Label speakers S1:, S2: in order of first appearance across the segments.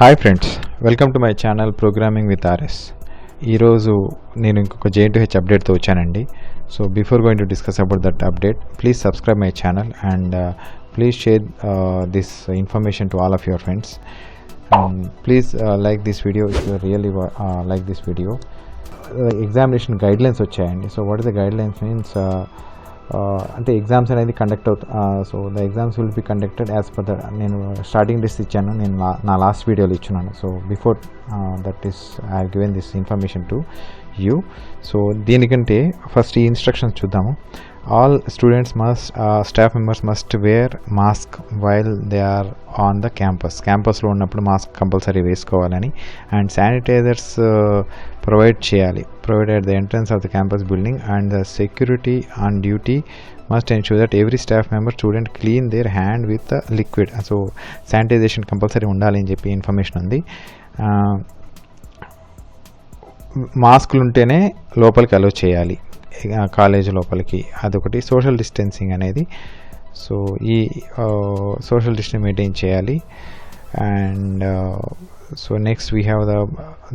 S1: Hi friends, welcome to my channel programming with R S. ఈరోజు నేను ఇంకొక JNTH అప్డేట్తో వచ్చానండి. So before going to discuss about that update, please subscribe my channel and please share this information to all of your friends. Please like this video if you really like this video. Examination guidelines వచ్చాయండి. So what is the guidelines means అంటే exams అనేది conduct so the exams will be conducted as per the నేను starting list ఇచ్చాను, నేను నా last వీడియోలో ఇచ్చున్నాను. So before that is I have given this information to you. So దీనికంటే first ఈ ఇన్స్ట్రక్షన్స్ చూద్దాము. All students must staff members must wear mask while they are on the క్యాంపస్లో ఉన్నప్పుడు మాస్క్ కంపల్సరీ వేసుకోవాలని, అండ్ శానిటైజర్స్ ప్రొవైడ్ చేయాలి, provide at the entrance of the campus building, and the security on duty must ensure that every staff member student clean their hand with the liquid. So sanitization compulsory ఉండాలి అని చెప్పి information ఉంది. మాస్కులు ఉంటేనే లోపలికి అలో చేయాలి college లోపలికి, అదొకటి. సోషల్ డిస్టెన్సింగ్ అనేది, సో ఈ సోషల్ డిస్టెన్స్ మెయింటైన్ చేయాలి. And so next we have the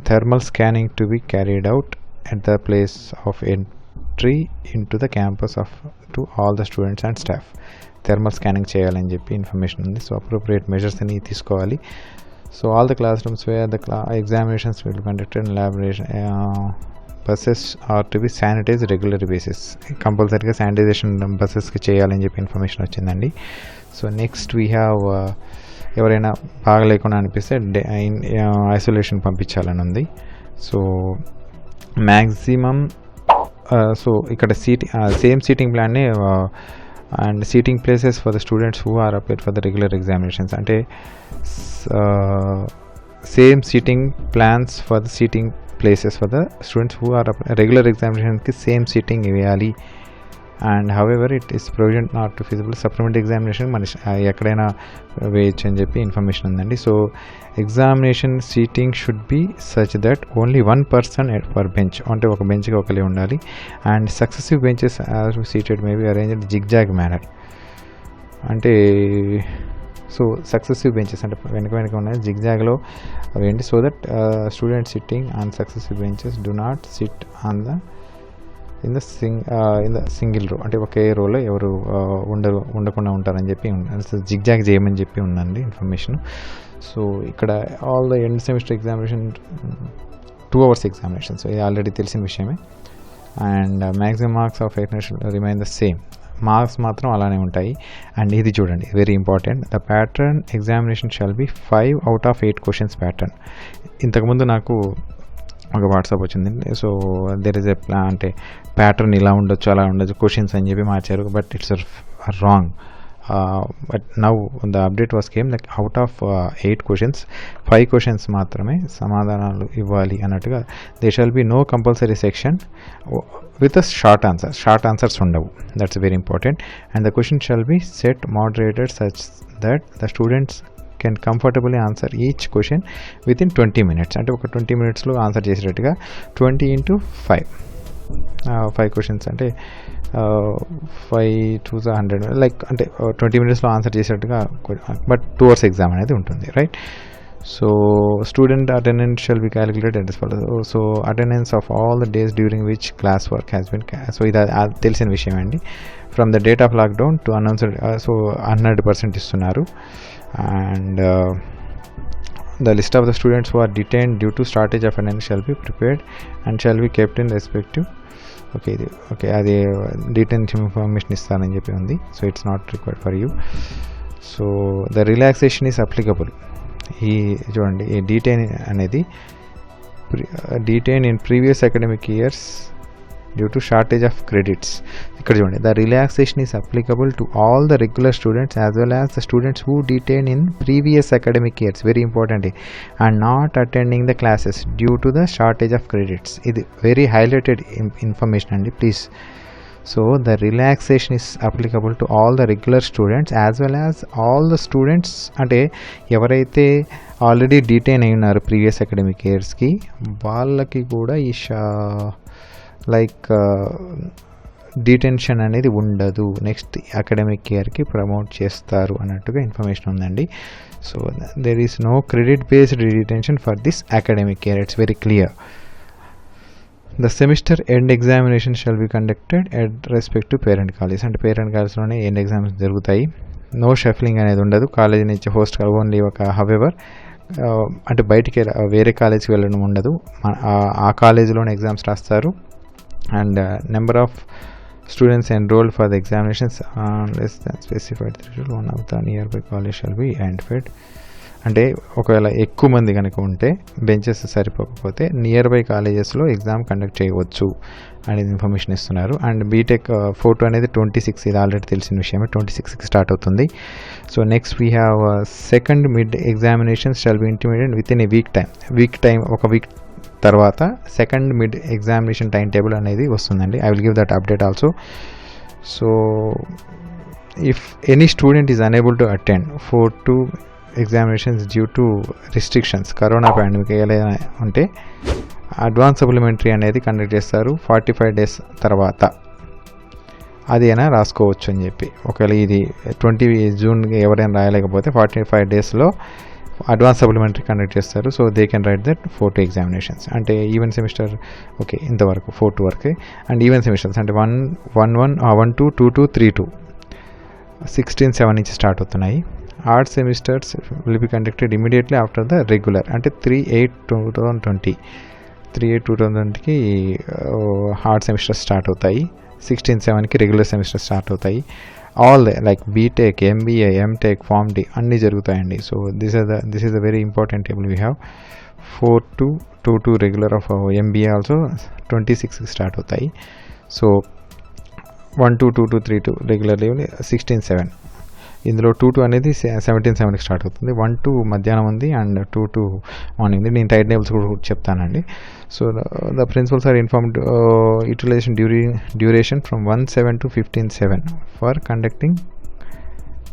S1: thermal scanning to be carried out at the place of entry into the campus of to all the students and staff. Thermal scanning చేయాలని చెప్పి information ఉంది. So appropriate measures అని తీసుకోవాలి. So all the classrooms where the examinations will conducted in laboratories buses are to be sanitize regular basis. కంపల్సరీగా sanitization బస్సెస్కి చేయాలని చెప్పి information వచ్చిందండి. సో నెక్స్ట్ వీ హ్యావ్ ఎవరైనా బాగలేకుండా అనిపిస్తే ఐసోలేషన్ పంపించాలని ఉంది. సో మ్యాక్సిమం సో ఇక్కడ సేమ్ సీటింగ్ ప్లాన్ని and seating places for the students who are appear for the regular examinations, అంటే same seating plans for the seating places for the students who are regular ఎగ్జామినేషన్కి same seating వేయాలి. And however it is provision not to feasible supplementary examination ఎక్కడైనా వేయచ్చు అని చెప్పి information ఉందండి. So examination seating should be such that only one person per bench, అంటే ఒక బెంచ్కి ఒకరే ఉండాలి. And successive benches are seated may be arranged zigzag manner, అంటే సో సక్సెసివ్ బెంచెస్ అంటే వెనక ఉన్నాయి జిగ్జాగ్లో అవేంటి, so that students sitting on successive benches do not sit on the in the single row, అంటే ఒకే రోలో ఎవరు ఉండకుండా ఉంటారని చెప్పి జిగ్జాగ్ చేయమని చెప్పి ఉందండి ఇన్ఫర్మేషన్. సో ఇక్కడ all the end semester examination 2 hours examination, so ఇది ఆల్రెడీ తెలిసిన విషయమే. And maximum marks of examination remain the same, marks మాత్రం అలానే ఉంటాయి. అండ్ ఇది చూడండి, very important, the pattern examination shall B 5 out of 8 questions pattern. ఇంతకుముందు నాకు ఒక వాట్సాప్ వచ్చిందండి. సో దెర్ ఇస్ అంటే ప్యాటర్న్ ఇలా ఉండొచ్చు అలా ఉండొచ్చు క్వశ్చన్స్ అని చెప్పి మార్చారు, but it's wrong. But now the update was came like out of 8 questions 5 questions మాత్రమే సమాధానాలు ఇవ్వాలి అన్నట్టుగా. They shall be no compulsory section with a short answers ఉండవు, that's very important. And the question shall be set moderated such that the students can comfortably answer each question within 20 minutes, అంటే ఒక 20 minutesలో answer చేసేటట్టుగా 20 into 5 questions, అంటే 5 to 100 like, అంటే 20 minutesలో answer చేసేటట్టుగా, but 2 hours exam అనేది ఉంటుంది, right. So student attendance shall be calculated as follows. So attendance of all the days during which class work has been, so ఇది తెలిసిన విషయం అండి. From the date of lockdown to announced, so 100% ఇస్తున్నారు. And the list of the students who are detained due to shortage of attendance shall be prepared and shall be kept in respective. Okay, అది details information ఇస్తానని చెప్పి ఉంది. So it's not required for you. So the relaxation is applicable. ఈ చూడండి, ఈ detain అనేది detain in previous academic years due to shortage of credits. ఇక్కడ చూడండి, the relaxation is applicable to all the regular students as well as the students who detain in previous academic years, very important, and not attending the classes due to the shortage of credits. ఇది very highlighted information అండి, please. So the relaxation is applicable to all the regular students as well as all the students, అంటే ఎవరైతే already detain అయి ఉన్నారు previous academic ఇయర్స్కి వాళ్ళకి కూడా ఈ లైక్ డిటెన్షన్ అనేది ఉండదు, నెక్స్ట్ అకాడమిక్ ఇయర్కి ప్రమోట్ చేస్తారు అన్నట్టుగా ఇన్ఫర్మేషన్ ఉందండి. So there is no credit based detention for this academic year, it's very clear. The semester end examination shall be conducted at respect to parent college. అంటే parent కాలేజ్లోనే end exams జరుగుతాయి. No shuffling అనేది ఉండదు, college నుంచి host only ఒక however అంటే బయటికి వేరే కాలేజ్కి వెళ్ళడం ఉండదు, ఆ కాలేజీలోనే ఎగ్జామ్స్ రాస్తారు. And number of students enrolled for the examinations less than specified threshold, one of the nearby college shall be identified. అంటే ఒకవేళ ఎక్కువ మంది కనుక ఉంటే బెంచెస్ సరిపోకపోతే నియర్ బై కాలేజెస్లో ఎగ్జామ్ కండక్ట్ చేయవచ్చు అనేది ఇన్ఫర్మేషన్ ఇస్తున్నారు. అండ్ బీటెక్ ఫోటో అనేది 26, ఇది ఆల్రెడీ తెలిసిన విషయమే, 26కి స్టార్ట్ అవుతుంది. So next we have second mid examinations shall be intimated with in a week time, ఒక వీక్ తర్వాత second mid examination time table అనేది వస్తుందండి. I will give that update also. So if any student is unable to attend 4-2 examinations due to restrictions, corona pandemic ఏదైనా ఉంటే advance supplementary అనేది conduct చేస్తారు 45 days తర్వాత, అది అయినా రాసుకోవచ్చు అని చెప్పి. ఒకవేళ ఇది 20 June ఎవరైనా రాయలేకపోతే 45 daysలో అడ్వాన్స్ సప్లిమెంటరీ కండక్ట్ చేస్తారు. So they can write that 4-2 examinations. అంటే ఈవెన్ సెమిస్టర్ ఓకే ఇంతవరకు 4-2 వరకే. అండ్ ఈవెన్ సెమిస్టర్స్ అంటే 1-1, 1-2, 2-2, 3-2 16-7 నుంచి స్టార్ట్ అవుతున్నాయి. Art semesters will be conducted immediately after the regular, అంటే 3/8/2020కి ఆర్ట్ సెమిస్టర్స్ స్టార్ట్ అవుతాయి, 16-7కి రెగ్యులర్ సెమిస్టర్ స్టార్ట్ అవుతాయి. All like B Tech, MBA, M Tech, pharm D అన్నీ జరుగుతాయండి. So this is the very important table we have. 4-2 regular of MBA also 26కి start అవుతాయి. So 1-2, 2-2, 3-2 regularly 16-7. ఇందులో 2-2 అనేది 17-7కి స్టార్ట్ అవుతుంది. 1-2 మధ్యాహ్నం ఉంది అండ్ 2-2 మార్నింగ్ ఉంది. నేను టైం టేబుల్స్ కూడా చెప్తానండి. So the principals are informed utilization duration from 1/7 to 15/7 for conducting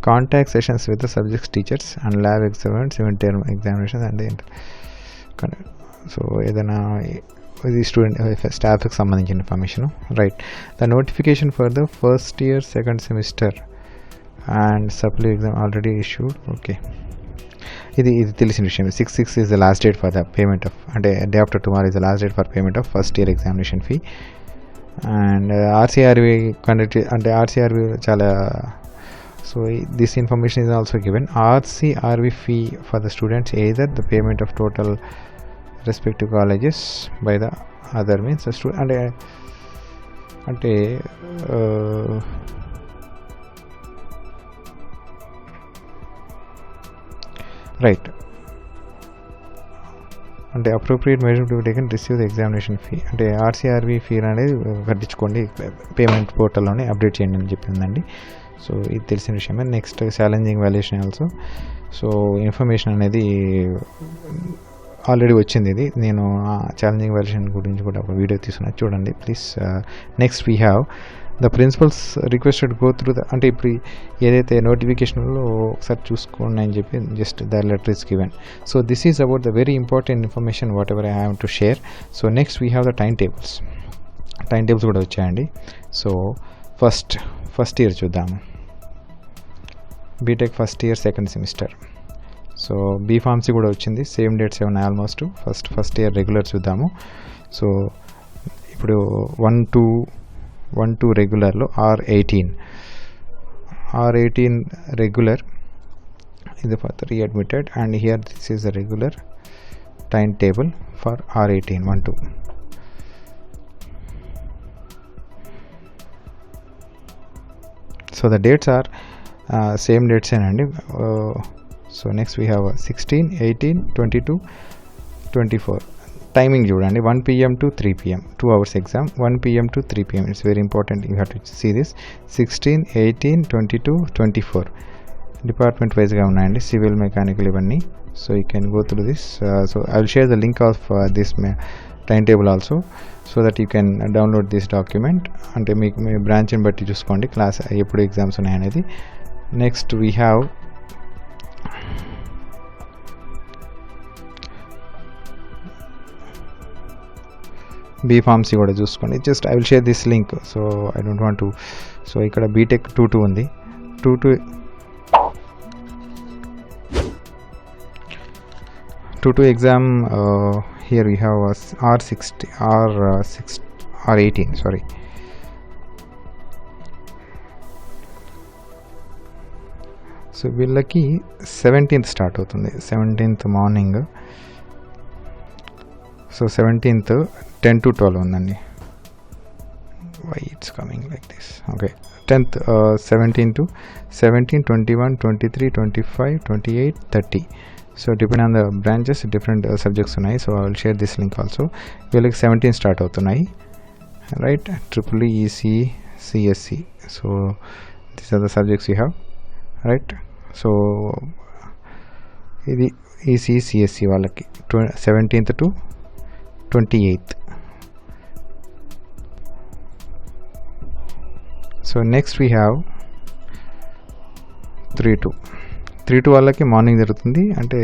S1: contact sessions with the subjects teachers and lab examinations, even term examinations and so ఏదైనా ఇది స్టూడెంట్ స్టాఫ్కి సంబంధించిన information. Right, the notification for the first year second semester and supply exam already issued. Okay, ఇది తెలిసిన విషయం. 6/6 is the last date for the payment of, అంటే day after tomorrow is the last date for payment of first year examination fee. And RCRV conduct, అంటే RCRV చాలా, so this information is also given. RCRV fee for the students either the payment of total respective colleges by the other means అంటే right, అంటే appropriate measure to taken receive the examination fee, అంటే RCRV fee అనేది కట్టించుకోండి, payment పోర్టల్లోనే update చేయండి అని చెప్పిందండి. So ఇది తెలిసిన విషయమే. Next challenging valuation also. So information అనేది ఆల్రెడీ వచ్చింది, ఇది నేను ఛాలెంజింగ్ వాల్యుయేషన్ గురించి కూడా ఒక వీడియో తీసుకున్నా, చూడండి please. Next we have the principals requested go through the, అంటే ఇప్పుడు ఏదైతే నోటిఫికేషన్లో ఒకసారి చూసుకోండి అని చెప్పి just the letter is given. So this is about the very important information whatever I have to share. So next we have the time tables కూడా వచ్చాయండి. సో ఫస్ట్ ఇయర్ చూద్దాము. B Tech first year second semester. So B Pharmacy కూడా వచ్చింది, same dates ఏమన్నా almost. First year regular చూద్దాము. So ఇప్పుడు 1-2 రెగ్యులర్లో R18 regular ఇది for readmitted, and here this is the regular time table for R18 1-2. So the dates are same dates ఏనండి. So next we have 16, 18, 22, 24. Timing చూడండి, 1 PM to 3 PM 2 hours exam, 1 PM to 3 PM. It's very important, you have to see this. 16, 18, 22, 24 department వైజ్గా ఉన్నాయండి, civil, mechanical ఇవన్నీ. So you can go through this. So I will share the link of this time table also, so that you can download this document. అంటే మీకు మీ బ్రాంచ్ని బట్టి చూసుకోండి class ఎప్పుడు exams ఉన్నాయనేది. Next we have B Pharmacy కూడా చూసుకోండి. Just I will share this link. So I don't want to. So ఇక్కడ BTech 2 ఉంది. 2 exam. Here we have R18 sorry. So వీళ్ళకి 17th స్టార్ట్ అవుతుంది, 17th morning. So 17th 10 to 12 ఉందండి. Why it's coming like this. Okay, 10th 17 to 17, 21, 23, 25, 28, 30. So depend on the branches different subjects ఉన్నాయి. So I will share this link also. వీళ్ళకి 17 start అవుతున్నాయి, right. EEE, ECE, CSE. So these are the subjects you have, right. So ఇది ECE, CSE వాళ్ళకి 17th to 28th. So next we have 3-2 వాళ్ళకి morning జరుగుతుంది. అంటే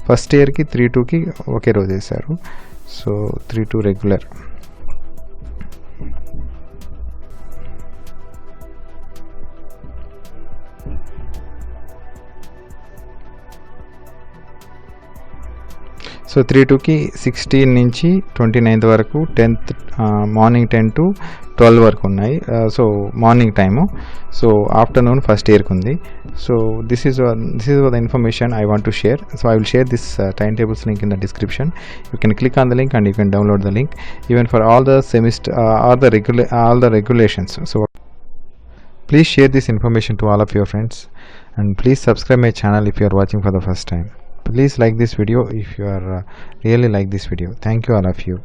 S1: first ఇయర్కి 3-2కి ఒకే రోజు వేశారు. So 3-2 regular. సో 3-2కి 16 నుంచి 29th వరకు, 10th మార్నింగ్ 10 to 12 వరకు ఉన్నాయి. So morning time. So afternoon first ఇయర్కి ఉంది. So this is the information I want to share. So I will share this time tables link in the description. You can click on the link and you can download the link even for all the semester all the regulations. So please share this information to all of your friends, and please subscribe my channel if you are watching for the first time. Please like this video if you are really like this video. Thank you all of you.